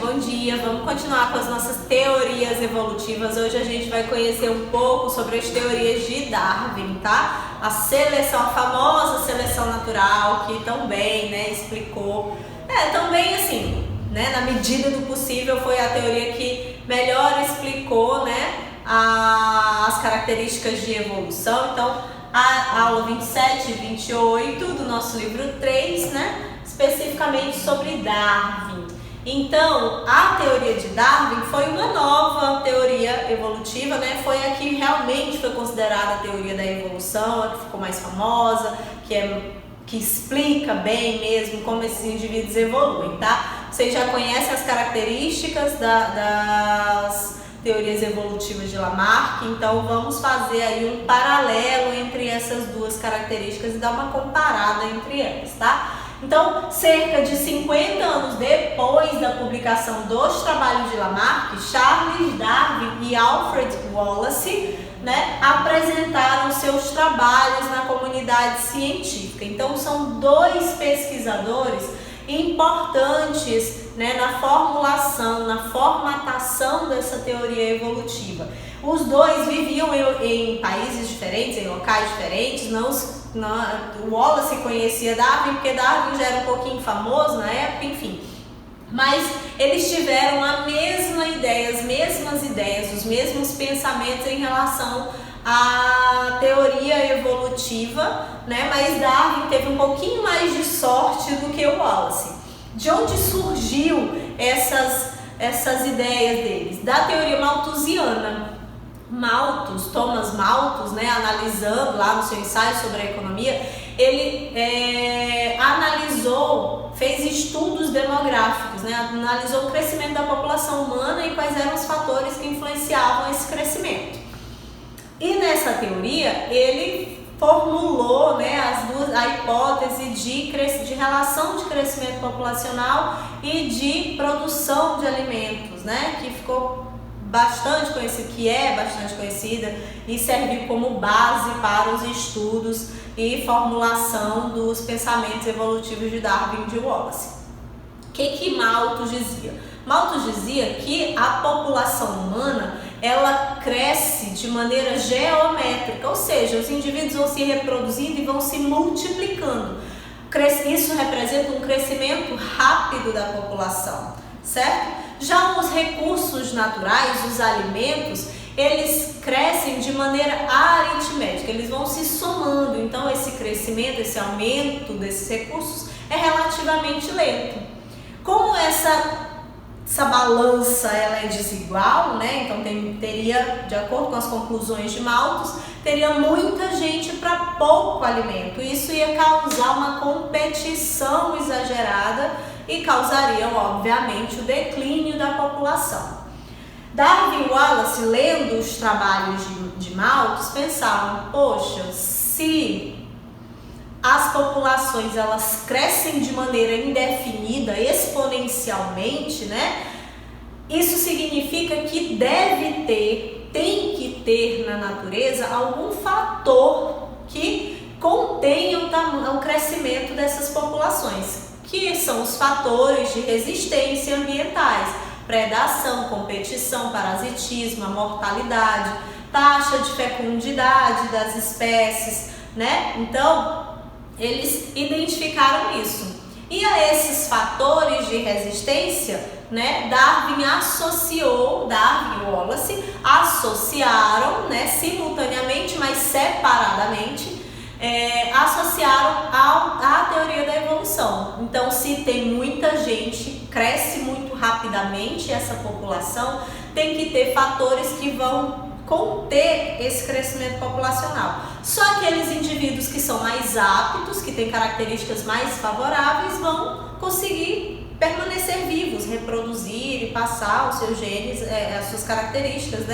bom dia! Vamos continuar com as nossas teorias evolutivas. Hoje a gente vai conhecer um pouco sobre as teorias de Darwin, tá? A seleção, a famosa seleção natural, que também, explicou. Também assim, na medida do possível, foi a teoria que melhor explicou, as características de evolução. Então, a aula 27 e 28 do nosso livro 3, especificamente sobre Darwin. Então, a teoria de Darwin foi uma nova teoria evolutiva, foi a que realmente foi considerada a teoria da evolução, a que ficou mais famosa, que explica bem mesmo como esses indivíduos evoluem, tá? Vocês já conhecem as características das teorias evolutivas de Lamarck, então vamos fazer aí um paralelo entre essas duas características e dar uma comparada entre elas, tá? Então, cerca de 50 anos depois da publicação dos trabalhos de Lamarck, Charles Darwin e Alfred Wallace, apresentaram seus trabalhos na comunidade científica. Então, são dois pesquisadores importantes, na formulação, na formatação dessa teoria evolutiva. Os dois viviam em países diferentes, em locais diferentes. O Wallace conhecia Darwin porque Darwin já era um pouquinho famoso na época, enfim. Mas eles tiveram a mesma ideia, as mesmas ideias, os mesmos pensamentos em relação à teoria evolutiva, Mas Darwin teve um pouquinho mais de sorte do que o Wallace. De onde surgiu essas ideias deles? Da teoria malthusiana. Thomas Malthus, analisando lá no seu ensaio sobre a economia, ele fez estudos demográficos, analisou o crescimento da população humana e quais eram os fatores que influenciavam esse crescimento. E nessa teoria, ele formulou a hipótese de relação de crescimento populacional e de produção de alimentos, que ficou bastante conhecida e serviu como base para os estudos e formulação dos pensamentos evolutivos de Darwin e de Wallace. O que Malthus dizia? Malthus dizia que a população humana ela cresce de maneira geométrica, ou seja, os indivíduos vão se reproduzindo e vão se multiplicando. Isso representa um crescimento rápido da população, certo? Já os recursos naturais, os alimentos, eles crescem de maneira aritmética, eles vão se somando. Então, esse crescimento, esse aumento desses recursos é relativamente lento. Como essa balança ela é desigual, então teria, de acordo com as conclusões de Malthus, teria muita gente para pouco alimento. Isso ia causar uma competição exagerada e causaria, obviamente, o declínio da população. Darwin e Wallace, lendo os trabalhos de Malthus, pensavam, poxa, se as populações elas crescem de maneira indefinida, exponencialmente, isso significa que tem que ter na natureza algum fator que contenha o crescimento dessas populações, que são os fatores de resistência ambientais, predação, competição, parasitismo, a mortalidade, taxa de fecundidade das espécies, Então, eles identificaram isso. E a esses fatores de resistência, Darwin e Wallace associaram, simultaneamente, mas separadamente, associaram à teoria da evolução. Então, se tem muita gente, cresce muito rapidamente essa população, tem que ter fatores que vão conter esse crescimento populacional. Só aqueles indivíduos que são mais aptos, que têm características mais favoráveis, vão conseguir permanecer vivos, reproduzir e passar os seus genes, as suas características,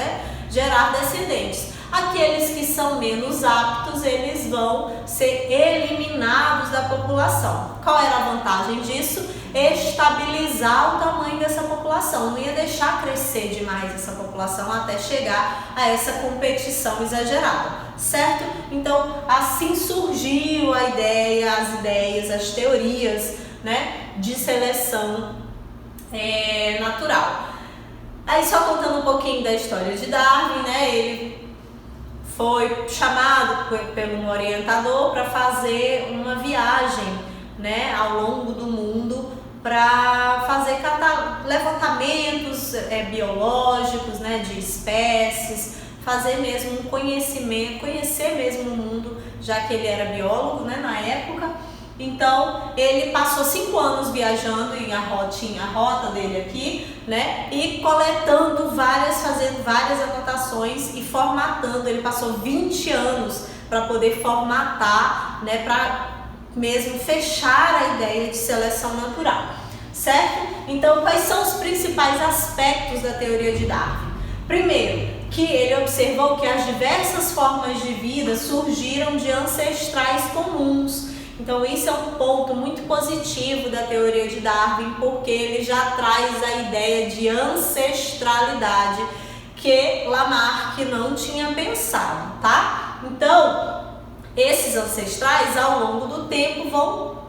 gerar descendentes. Aqueles que são menos aptos, eles vão ser eliminados da população. Qual era a vantagem disso? Estabilizar o tamanho dessa população. Não ia deixar crescer demais essa população até chegar a essa competição exagerada, certo? Então, assim surgiu as ideias, as teorias, de seleção natural. Aí só contando um pouquinho da história de Darwin, né? Ele foi chamado por um orientador para fazer uma viagem, né, ao longo do mundo para fazer levantamentos biológicos, né, de espécies, fazer mesmo um conhecimento, conhecer mesmo o mundo, já que ele era biólogo, né, na época. Então ele passou 5 anos viajando em a rota dele aqui, né, e coletando fazendo várias anotações e formatando. Ele passou 20 anos para poder formatar, né, para mesmo fechar a ideia de seleção natural, certo? Então, quais são os principais aspectos da teoria de Darwin? Primeiro, que ele observou que as diversas formas de vida surgiram de ancestrais comuns. Então, isso é um ponto muito positivo da teoria de Darwin, porque ele já traz a ideia de ancestralidade que Lamarck não tinha pensado, tá? Então, esses ancestrais, ao longo do tempo, vão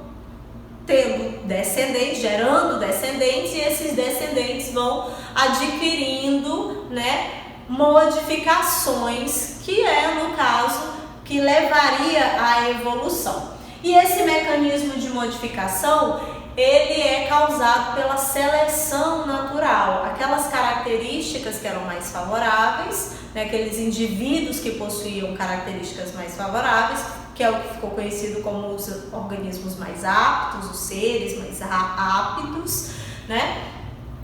tendo descendentes, gerando descendentes, e esses descendentes vão adquirindo, né, modificações, que no caso, que levaria à evolução. E esse mecanismo de modificação, ele é causado pela seleção natural. Aquelas características que eram mais favoráveis, né, aqueles indivíduos que possuíam características mais favoráveis, que é o que ficou conhecido como os organismos mais aptos, os seres mais aptos, né?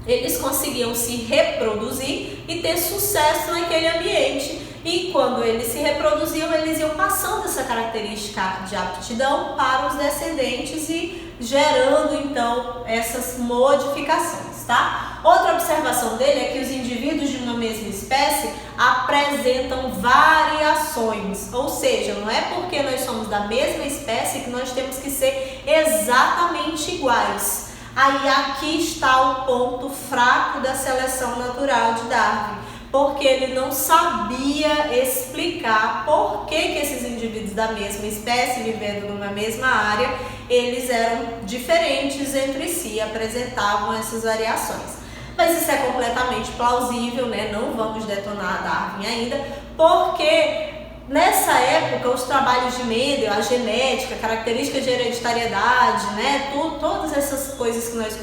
Eles conseguiam se reproduzir e ter sucesso naquele ambiente. E quando eles se reproduziam, eles iam passando essa característica de aptidão para os descendentes e gerando então essas modificações, tá? Outra observação dele é que os indivíduos de uma mesma espécie apresentam variações, ou seja, não é porque nós somos da mesma espécie que nós temos que ser exatamente iguais. Aí aqui está o ponto fraco da seleção natural de Darwin, porque ele não sabia explicar por que esses indivíduos da mesma espécie, vivendo numa mesma área, eles eram diferentes entre si, apresentavam essas variações. Mas isso é completamente plausível, né? Não vamos detonar Darwin ainda, porque nessa época os trabalhos de Mendel, a genética, características de hereditariedade, né? Todas essas coisas que nós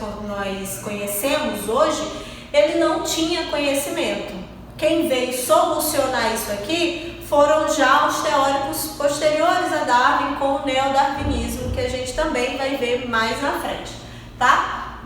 conhecemos hoje, ele não tinha conhecimento. Quem veio solucionar isso aqui foram já os teóricos posteriores a Darwin, com o neodarwinismo, que a gente também vai ver mais na frente, tá?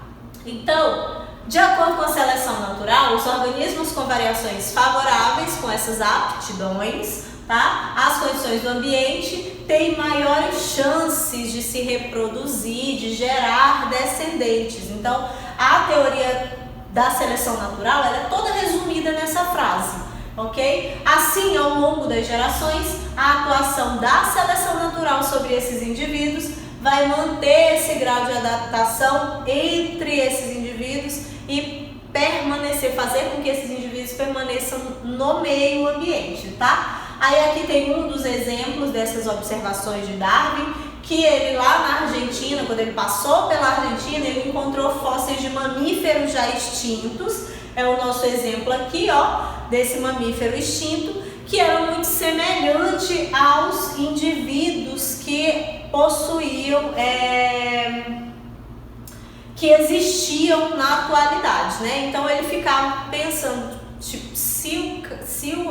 Então, de acordo com a seleção natural, os organismos com variações favoráveis, com essas aptidões, tá? As condições do ambiente têm maiores chances de se reproduzir, de gerar descendentes. Então, a teoria da seleção natural, ela é toda resumida nessa frase, ok? Assim, ao longo das gerações, a atuação da seleção natural sobre esses indivíduos vai manter esse grau de adaptação entre esses indivíduos e fazer com que esses indivíduos permaneçam no meio ambiente, tá? Aí aqui tem um dos exemplos dessas observações de Darwin, que ele lá na Argentina, quando ele passou pela Argentina, ele encontrou fósseis de mamíferos já extintos. É o nosso exemplo aqui, ó, desse mamífero extinto, que era muito semelhante aos indivíduos que possuíam, que existiam na atualidade, né? Então ele ficava pensando, tipo, se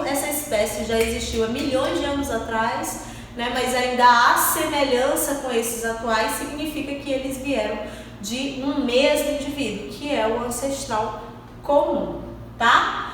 essa espécie já existiu há milhões de anos atrás, né, mas ainda há semelhança com esses atuais, significa que eles vieram de um mesmo indivíduo, que é o ancestral comum, tá?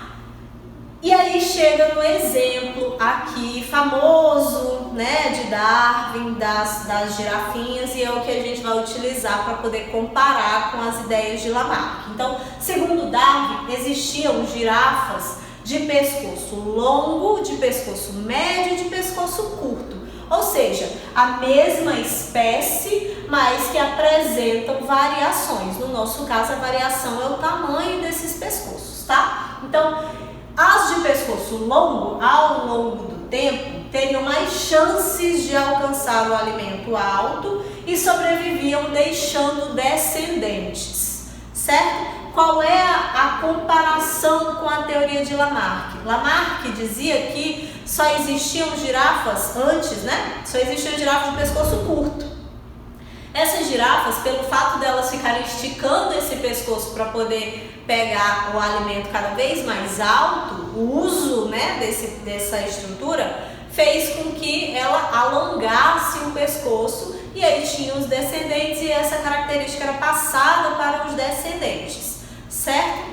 E aí chega no exemplo aqui famoso, né, de Darwin, das girafinhas, e é o que a gente vai utilizar para poder comparar com as ideias de Lamarck. Então, segundo Darwin, existiam girafas de pescoço longo, de pescoço médio e de pescoço curto. Ou seja, a mesma espécie, mas que apresentam variações. No nosso caso, a variação é o tamanho desses pescoços, tá? Então, as de pescoço longo, ao longo do tempo, teriam mais chances de alcançar o alimento alto e sobreviviam deixando descendentes, certo? qual é a comparação com a teoria de Lamarck? Lamarck dizia que só existiam girafas antes, né? Só existiam girafas de pescoço curto. Essas girafas, pelo fato delas ficarem esticando esse pescoço para poder pegar o alimento cada vez mais alto, o uso, né, dessa estrutura fez com que ela alongasse o pescoço e aí tinha os descendentes e essa característica era passada para os descendentes, certo?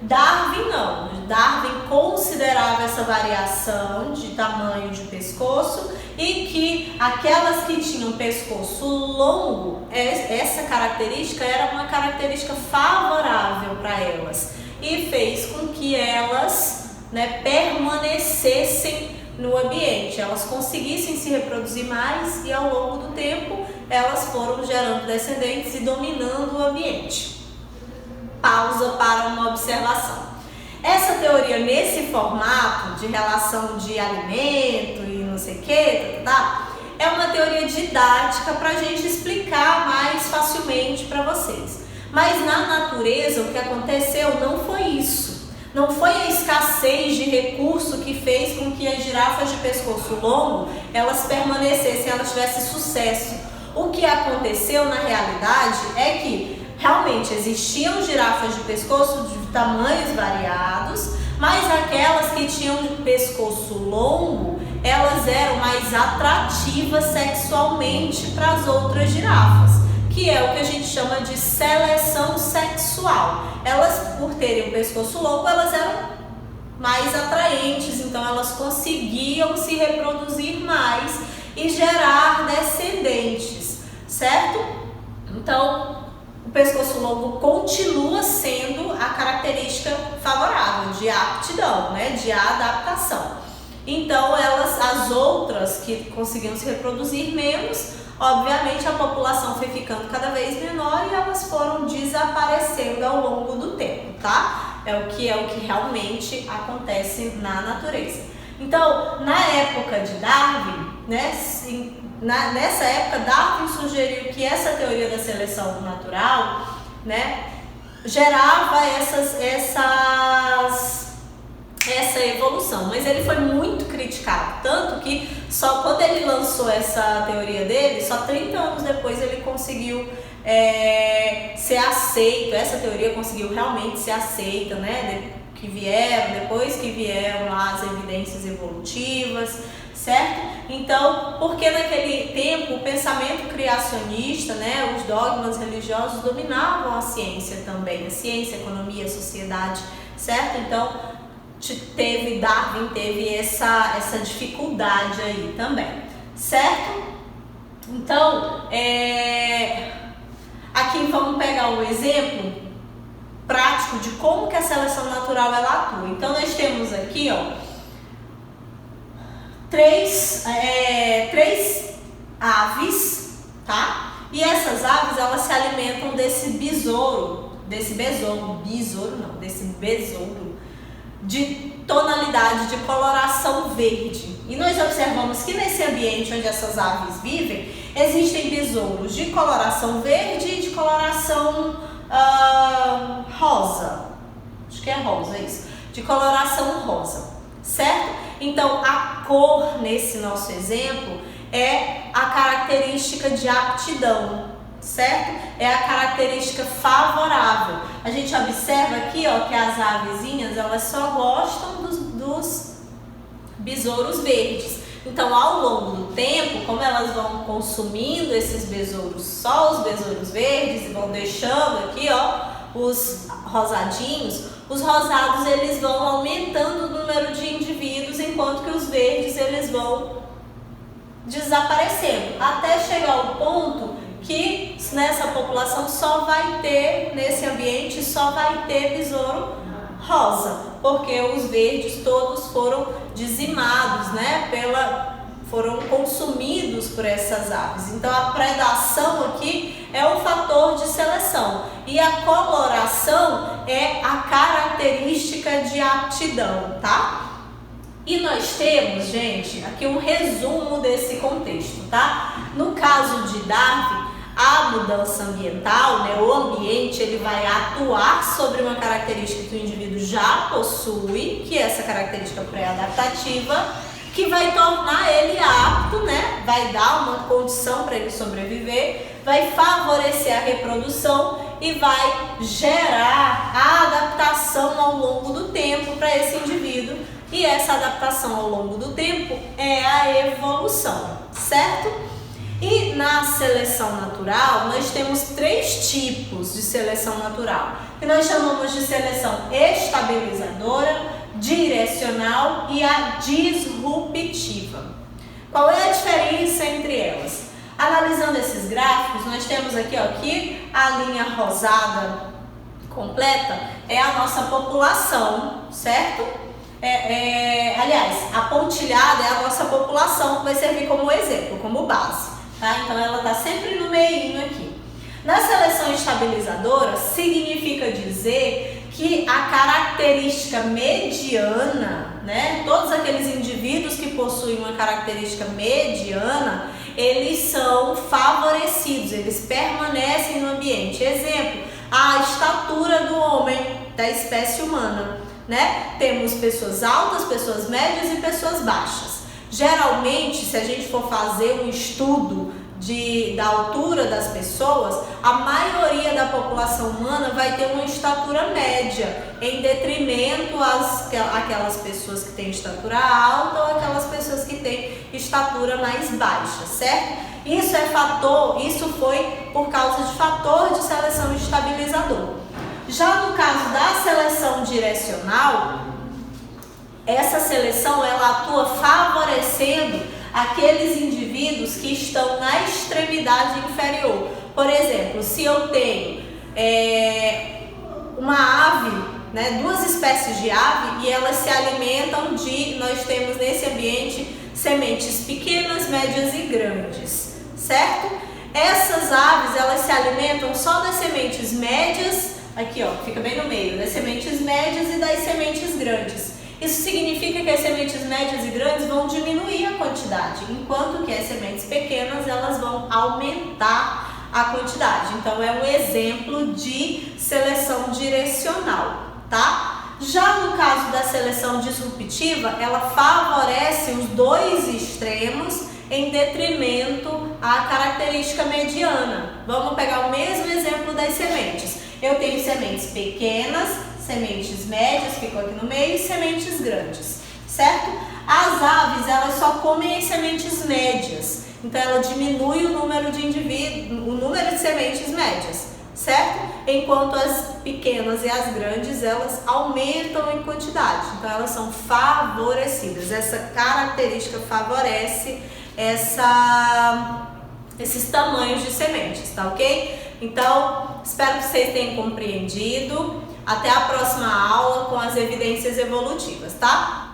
Darwin não. Darwin considerava essa variação de tamanho de pescoço e que aquelas que tinham pescoço longo, essa característica era uma característica favorável para elas e fez com que elas, né, permanecessem no ambiente, elas conseguissem se reproduzir mais e ao longo do tempo elas foram gerando descendentes e dominando o ambiente. Pausa para uma observação. Essa teoria nesse formato de relação de alimento e não sei o que, é uma teoria didática para a gente explicar mais facilmente para vocês. Mas na natureza o que aconteceu não foi isso. Não foi a escassez de recurso que fez com que as girafas de pescoço longo elas permanecessem, elas tivessem sucesso. O que aconteceu na realidade é que realmente existiam girafas de pescoço de tamanhos variados, mas aquelas que tinham pescoço longo, elas eram mais atrativas sexualmente para as outras girafas, que é o que a gente chama de seleção sexual. Elas, por terem o pescoço longo, elas eram mais atraentes, então elas conseguiam se reproduzir mais e gerar descendentes, certo? Então, o pescoço longo continua sendo a característica favorável de aptidão, né, de adaptação. Então, as outras que conseguiam se reproduzir menos, obviamente a população foi ficando cada vez menor e elas foram desaparecendo ao longo do tempo, tá? É o que realmente acontece na natureza. Então, na época de Darwin, né, nessa época, Darwin sugeriu que essa teoria da seleção natural, né, gerava essa evolução, mas ele foi muito criticado, tanto que só quando ele lançou essa teoria dele, só 30 anos depois ele conseguiu ser aceito, essa teoria conseguiu realmente ser aceita, né, depois que vieram lá as evidências evolutivas, certo? Então, porque naquele tempo o pensamento criacionista, né, os dogmas religiosos dominavam a ciência também, a ciência, a economia, a sociedade, certo? Então, Darwin teve essa dificuldade aí também, certo? Então, aqui vamos pegar um exemplo prático de como que a seleção natural ela atua. Então, nós temos aqui, ó, três aves, tá? E essas aves, elas se alimentam desse besouro de tonalidade de coloração verde. E nós observamos que nesse ambiente onde essas aves vivem, existem besouros de coloração verde e de coloração rosa. Acho que é rosa, isso. De coloração rosa, certo? Então, a cor nesse nosso exemplo é a característica de aptidão, certo? É a característica favorável. A gente observa aqui, ó, que as avezinhas, elas só gostam dos besouros verdes. Então, ao longo do tempo, como elas vão consumindo esses besouros, só os besouros verdes, e vão deixando aqui, ó, os rosadinhos, os rosados eles vão aumentando o número de indivíduos, enquanto que os verdes eles vão desaparecendo, até chegar ao ponto que nessa população nesse ambiente só vai ter besouro rosa, porque os verdes todos foram dizimados, né, foram consumidos por essas aves. Então a predação aqui é um fator de seleção e a coloração é a característica de aptidão, tá? E nós temos, gente, aqui um resumo desse contexto, tá? No caso de Darwin, a mudança ambiental, né, o ambiente, ele vai atuar sobre uma característica que o indivíduo já possui, que é essa característica pré-adaptativa, que vai tornar ele apto, né, vai dar uma condição para ele sobreviver, vai favorecer a reprodução e vai gerar a adaptação ao longo do tempo para esse indivíduo. E essa adaptação ao longo do tempo é a evolução, certo? E na seleção natural, nós temos 3 tipos de seleção natural, que nós chamamos de seleção estabilizadora, direcional e a disruptiva. Qual é a diferença entre elas? Analisando esses gráficos, nós temos aqui, ó, que a linha rosada completa é a nossa população, certo? Aliás, a pontilhada é a nossa população, que vai servir como exemplo, como base. Tá? Então ela está sempre no meinho aqui. Na seleção estabilizadora, significa dizer que a característica mediana, né, todos aqueles indivíduos que possuem uma característica mediana, eles são favorecidos, eles permanecem no ambiente. Exemplo, a estatura do homem, da espécie humana, né? Temos pessoas altas, pessoas médias e pessoas baixas. Geralmente, se a gente for fazer um estudo da altura das pessoas, a maioria da população humana vai ter uma estatura média, em detrimento àquelas pessoas que têm estatura alta ou aquelas pessoas que têm estatura mais baixa, certo? Isso foi por causa de fator de seleção estabilizador. Já no caso da seleção direcional, essa seleção ela atua favorecendo aqueles indivíduos que estão na extremidade inferior. Por exemplo, se eu tenho uma ave, né, 2 espécies de ave, e elas se alimentam nós temos nesse ambiente sementes pequenas, médias e grandes, certo? Essas aves, elas se alimentam só das sementes médias, aqui ó, fica bem no meio, das sementes médias e das sementes grandes. Isso significa que as sementes médias e grandes vão diminuir a quantidade, enquanto que as sementes pequenas elas vão aumentar a quantidade. Então é um exemplo de seleção direcional, tá? Já no caso da seleção disruptiva, ela favorece os 2 extremos em detrimento à característica mediana. Vamos pegar o mesmo exemplo das sementes. Eu tenho sementes pequenas, sementes médias, ficam aqui no meio, e sementes grandes, certo? As aves, elas só comem as sementes médias, então ela diminui o número de sementes médias, certo? Enquanto as pequenas e as grandes, elas aumentam em quantidade, então elas são favorecidas. Essa característica favorece esses tamanhos de sementes, tá ok? Então, espero que vocês tenham compreendido. Até a próxima aula com as evidências evolutivas, tá?